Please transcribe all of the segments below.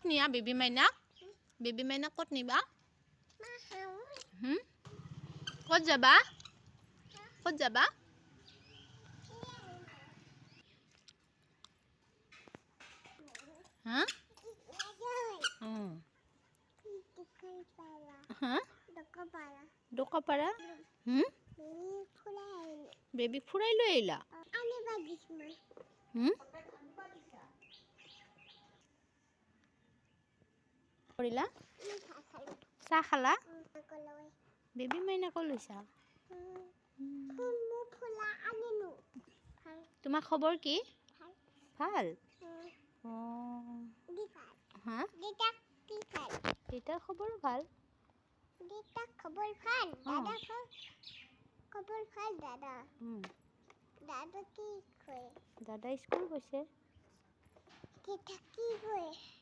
নিয়া baby মাইনাক? Baby মাইনাক ক'ত নিবা? ক'ত যাবা? ক'ত যাবা? হা? হা? ডকাপাৰা? বেবী ফুৰাই লৈ আহিলা? কৰিলা? চাহ খালা? বেবী মাইনাকো লৈছা? তোমাৰ খবৰ কি? ভাল? হা? দেউতাৰ খবৰ ভাল? দাদা স্কুল গৈছে?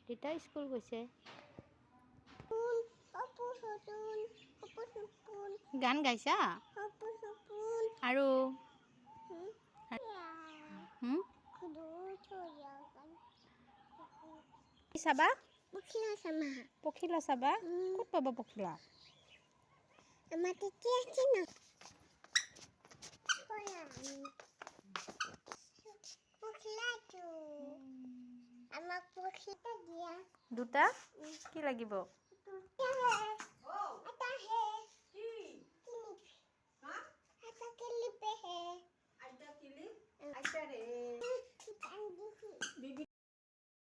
দেউতা স্কুল গৈছে? গান গাইছা? আৰু কি চাবা? পখিলা চাবা? ক'ত পাবা পখিলা? দুটা? কি লাগিব?